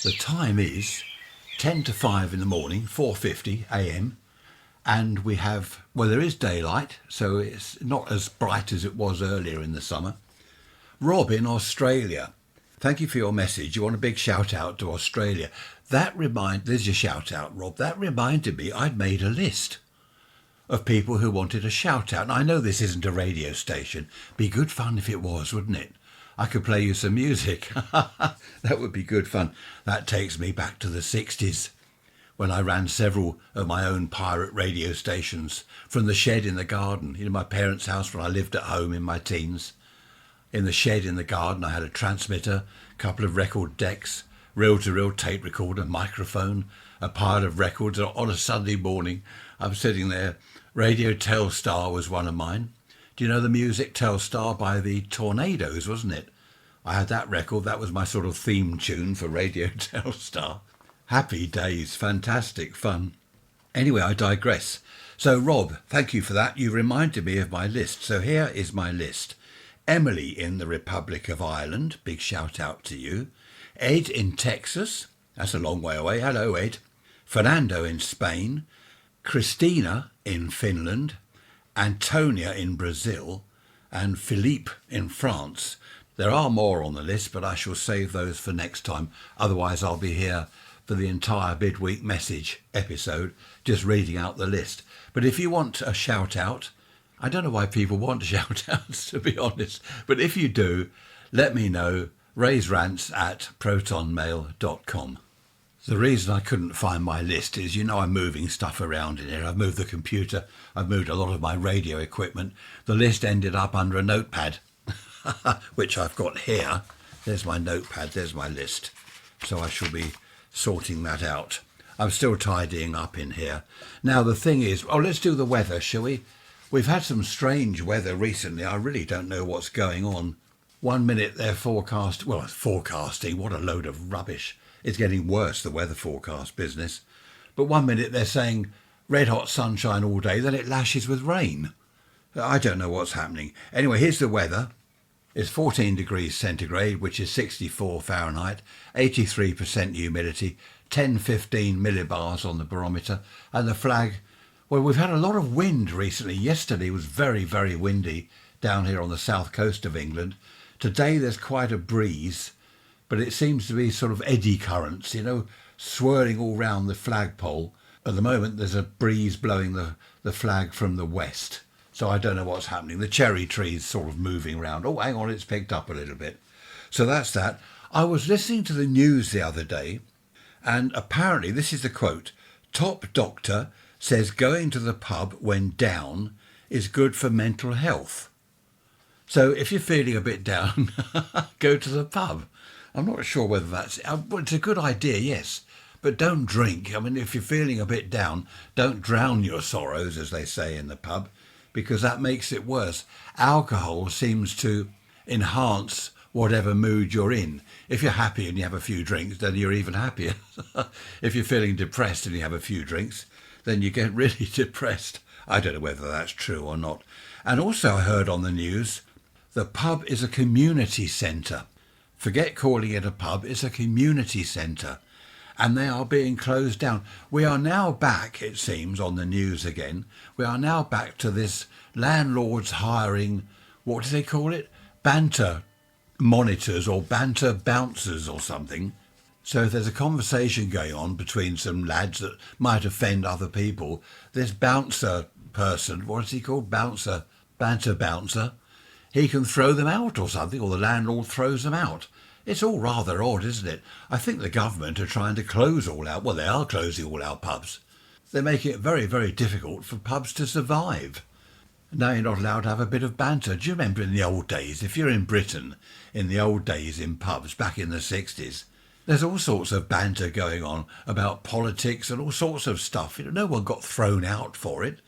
The time is 10 to 5 in the morning, 4:50 a.m. And we have, well, there is daylight, so it's not as bright as it was earlier in the summer. Rob in Australia, thank you for your message. You want a big shout out to Australia. There's your shout out, Rob. That reminded me I'd made a list of people who wanted a shout out. And I know this isn't a radio station. Be good fun if it was, wouldn't it? I could play you some music. That would be good fun. That takes me back to the 60s when I ran several of my own pirate radio stations from the shed in the garden. You know, my parents' house when I lived at home in my teens. In the shed in the garden, I had a transmitter, a couple of record decks, reel-to-reel tape recorder, microphone, a pile of records. On a Sunday morning, I'm sitting there. Radio Telstar was one of mine. Do you know the music Telstar by the Tornadoes, wasn't it? I had that record. That was my sort of theme tune for Radio Telstar. Happy days, fantastic fun. Anyway, I digress. So, Rob, thank you for that. You reminded me of my list. So here is my list. Emily in the Republic of Ireland. Big shout out to you. Ed in Texas. That's a long way away. Hello, Ed. Fernando in Spain. Christina in Finland. Antonia in Brazil, and Philippe in France. There are more on the list, but I shall save those for next time. Otherwise, I'll be here for the entire Midweek message episode, just reading out the list. But if you want a shout out, I don't know why people want shout outs, to be honest, but if you do, let me know. raiserants@protonmail.com. The reason I couldn't find my list is, you know, I'm moving stuff around in here. I've moved the computer. I've moved a lot of my radio equipment. The list ended up under a notepad, which I've got here. There's my notepad. There's my list. So I shall be sorting that out. I'm still tidying up in here. Now, the thing is, let's do the weather, shall we? We've had some strange weather recently. I really don't know what's going on. 1 minute they're forecasting. What a load of rubbish. It's getting worse, the weather forecast business. But 1 minute they're saying red hot sunshine all day, then it lashes with rain. I don't know what's happening. Anyway, here's the weather. It's 14 degrees centigrade, which is 64 Fahrenheit, 83% humidity, 10-15 millibars on the barometer, and the flag. Well, we've had a lot of wind recently. Yesterday was very, very windy down here on the south coast of England. Today there's quite a breeze, but it seems to be sort of eddy currents, you know, swirling all round the flagpole. At the moment, there's a breeze blowing the flag from the west. So I don't know what's happening. The cherry tree's sort of moving around. Oh, hang on, it's picked up a little bit. So that's that. I was listening to the news the other day, and apparently, this is the quote, top doctor says going to the pub when down is good for mental health. So if you're feeling a bit down, go to the pub. I'm not sure whether that's... Well, it's a good idea, yes. But don't drink. I mean, if you're feeling a bit down, don't drown your sorrows, as they say in the pub, because that makes it worse. Alcohol seems to enhance whatever mood you're in. If you're happy and you have a few drinks, then you're even happier. If you're feeling depressed and you have a few drinks, then you get really depressed. I don't know whether that's true or not. And also I heard on the news, the pub is a community centre. Forget calling it a pub, it's a community centre. And they are being closed down. We are now back, it seems, on the news again. We are now back to this landlords hiring, what do they call it? Banter monitors or banter bouncers or something. So if there's a conversation going on between some lads that might offend other people, this bouncer person, what is he called? Banter bouncer. He can throw them out or something, or the landlord throws them out. It's all rather odd, isn't it? I think the government are trying to close all out. Well, they are closing all our pubs. They're making it very, very difficult for pubs to survive. Now you're not allowed to have a bit of banter. Do you remember in the old days, if you're in Britain, in the old days in pubs, back in the 60s, there's all sorts of banter going on about politics and all sorts of stuff. You know, no one got thrown out for it.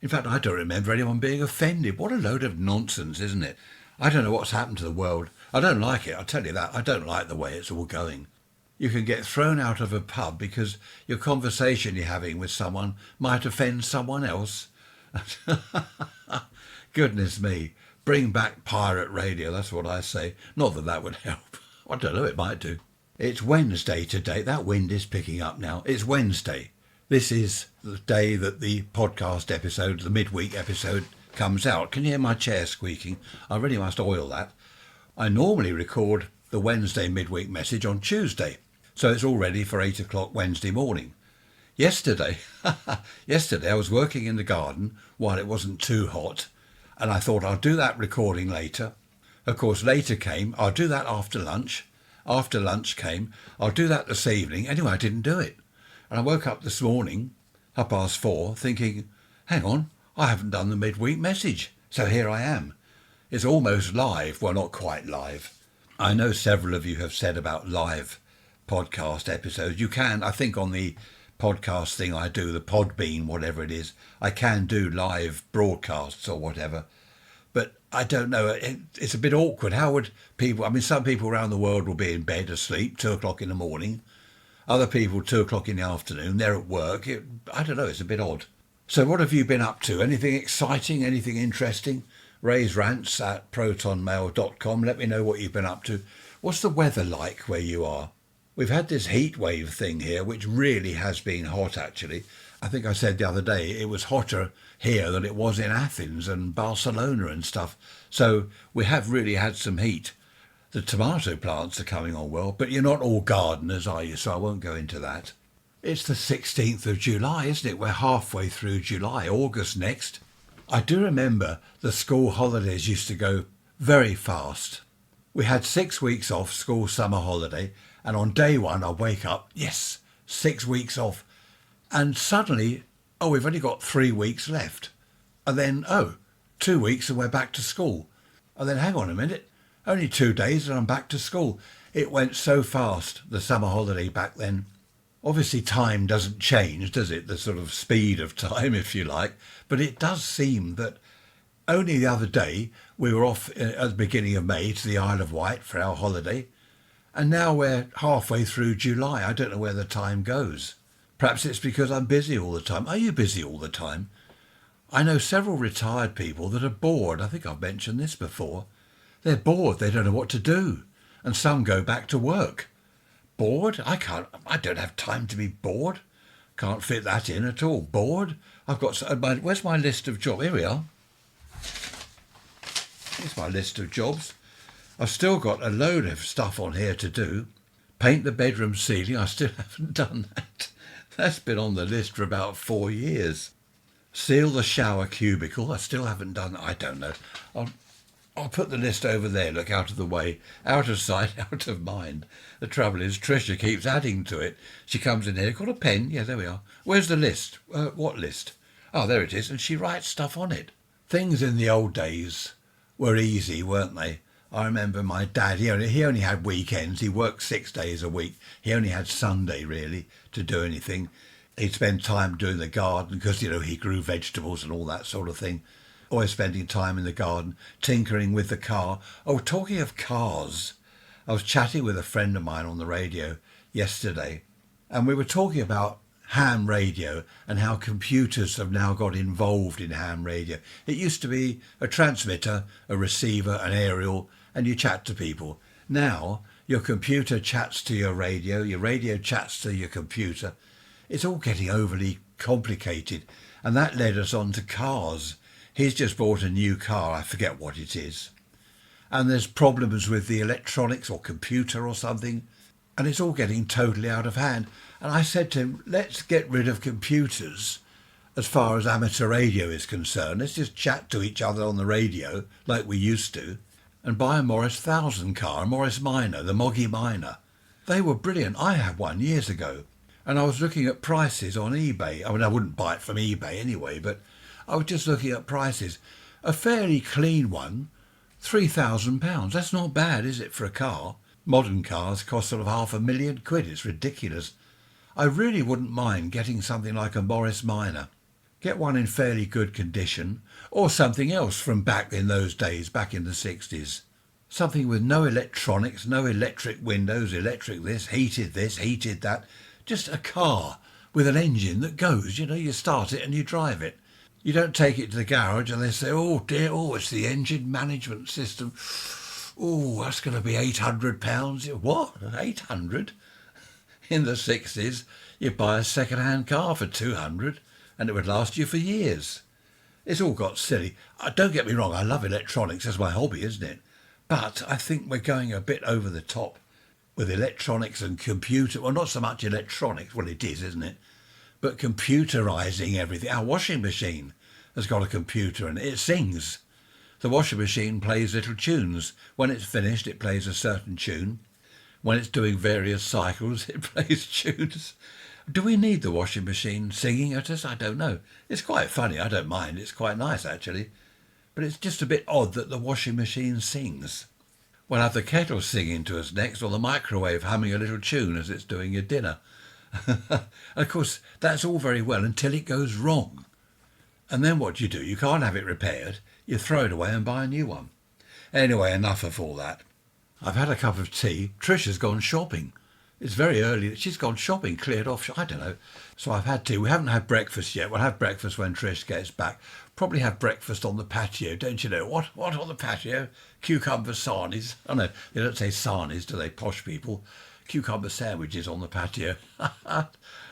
In fact, I don't remember anyone being offended. What a load of nonsense, isn't it? I don't know what's happened to the world. I don't like it, I'll tell you that. I don't like the way it's all going. You can get thrown out of a pub because your conversation you're having with someone might offend someone else. Goodness me. Bring back pirate radio, that's what I say. Not that that would help. I don't know, it might do. It's Wednesday today. That wind is picking up now. It's Wednesday. This is the day that the podcast episode, the midweek episode, comes out. Can you hear my chair squeaking? I really must oil that. I normally record the Wednesday midweek message on Tuesday, so it's all ready for 8 o'clock Wednesday morning. Yesterday I was working in the garden while it wasn't too hot, and I thought I'll do that recording later. Of course, later came, I'll do that after lunch. After lunch came, I'll do that this evening. Anyway, I didn't do it. And I woke up this morning, 4:30, thinking, hang on, I haven't done the midweek message. So here I am. It's almost live. Well, not quite live. I know several of you have said about live podcast episodes. You can, I think on the podcast thing I do, the Podbean, whatever it is, I can do live broadcasts or whatever. But I don't know, it's a bit awkward. How would people, some people around the world will be in bed asleep, 2 o'clock in the morning. Other people, 2 o'clock in the afternoon, they're at work. I don't know, it's a bit odd. So what have you been up to? Anything exciting, anything interesting? Raise Rants at protonmail.com. Let me know what you've been up to. What's the weather like where you are? We've had this heat wave thing here, which really has been hot, actually. I think I said the other day it was hotter here than it was in Athens and Barcelona and stuff. So we have really had some heat. The tomato plants are coming on well, but you're not all gardeners, are you? So I won't go into that. It's the 16th of July, isn't it? We're halfway through July, August next. I do remember the school holidays used to go very fast. We had 6 weeks off, school summer holiday, and on day one I wake up, yes, 6 weeks off. And suddenly, we've only got 3 weeks left. And then, 2 weeks and we're back to school. And then, hang on a minute, only 2 days and I'm back to school. It went so fast, the summer holiday back then. Obviously time doesn't change, does it? The sort of speed of time, if you like. But it does seem that only the other day we were off at the beginning of May to the Isle of Wight for our holiday. And now we're halfway through July. I don't know where the time goes. Perhaps it's because I'm busy all the time. Are you busy all the time? I know several retired people that are bored. I think I've mentioned this before. They're bored. They don't know what to do. And some go back to work. Bored? I don't have time to be bored. Can't fit that in at all. Bored? Where's my list of jobs? Here we are. Here's my list of jobs. I've still got a load of stuff on here to do. Paint the bedroom ceiling. I still haven't done that. That's been on the list for about 4 years. Seal the shower cubicle. I still haven't done that. I don't know. I'll put the list over there, look, out of the way, out of sight, out of mind. The trouble is, Tricia keeps adding to it. She comes in here, got a pen, yeah, there we are. Where's the list? What list? Oh, there it is, and she writes stuff on it. Things in the old days were easy, weren't they? I remember my dad, he only had weekends. He worked 6 days a week. He only had Sunday, really, to do anything. He'd spend time doing the garden because, he grew vegetables and all that sort of thing. Always spending time in the garden, tinkering with the car. Oh, talking of cars, I was chatting with a friend of mine on the radio yesterday, and we were talking about ham radio and how computers have now got involved in ham radio. It used to be a transmitter, a receiver, an aerial, and you chat to people. Now, your computer chats to your radio chats to your computer. It's all getting overly complicated, and that led us on to cars. He's just bought a new car, I forget what it is. And there's problems with the electronics or computer or something, and it's all getting totally out of hand. And I said to him, let's get rid of computers as far as amateur radio is concerned. Let's just chat to each other on the radio like we used to, and buy a Morris 1000 car, a Morris Minor, the Moggy Minor. They were brilliant. I had one years ago, and I was looking at prices on eBay. I wouldn't buy it from eBay anyway, but I was just looking at prices. A fairly clean one, £3,000. That's not bad, is it, for a car? Modern cars cost sort of £500,000. It's ridiculous. I really wouldn't mind getting something like a Morris Minor. Get one in fairly good condition, or something else from back in those days, back in the 60s. Something with no electronics, no electric windows, electric this, heated that. Just a car with an engine that goes, you start it and you drive it. You don't take it to the garage and they say, oh dear, it's the engine management system. Oh, that's going to be £800. What? 800? In the 60s, you'd buy a second-hand car for 200 and it would last you for years. It's all got silly. Don't get me wrong, I love electronics, that's my hobby, isn't it? But I think we're going a bit over the top with electronics and computer. Well, not so much electronics, well, it is, isn't it? But computerising everything. Our washing machine has got a computer and it sings. The washing machine plays little tunes. When it's finished, it plays a certain tune. When it's doing various cycles, it plays tunes. Do we need the washing machine singing at us? I don't know. It's quite funny. I don't mind. It's quite nice, actually. But it's just a bit odd that the washing machine sings. We'll have the kettle singing to us next, or the microwave humming a little tune as it's doing your dinner. Of course, that's all very well until it goes wrong. And then what do? You can't have it repaired. You throw it away and buy a new one. Anyway, enough of all that. I've had a cup of tea. Trisha's gone shopping. It's very early. She's gone shopping, cleared off. I don't know. So I've had tea. We haven't had breakfast yet. We'll have breakfast when Trish gets back. Probably have breakfast on the patio, don't you know? What on the patio? Cucumber sarnies. Oh no, they don't say sarnies, do they, posh people? Cucumber sandwiches on the patio.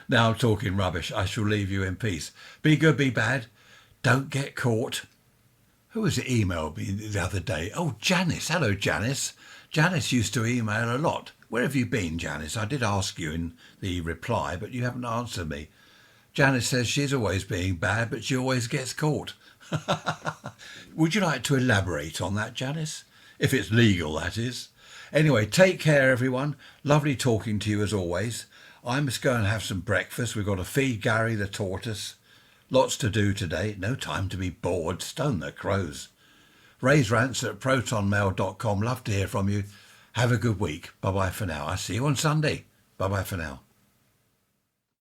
Now I'm talking rubbish. I shall leave you in peace. Be good, be bad. Don't get caught. Who was it emailed me the other day? Oh, Janice. Hello, Janice. Janice used to email a lot. Where have you been, Janice? I did ask you in the reply, but you haven't answered me. Janice says she's always being bad, but she always gets caught. Would you like to elaborate on that, Janice? If it's legal, that is. Anyway, take care, everyone. Lovely talking to you as always. I must go and have some breakfast. We've got to feed Gary the tortoise. Lots to do today. No time to be bored. Stone the crows. Raise Rants at protonmail.com. Love to hear from you. Have a good week. Bye-bye for now. I'll see you on Sunday. Bye-bye for now.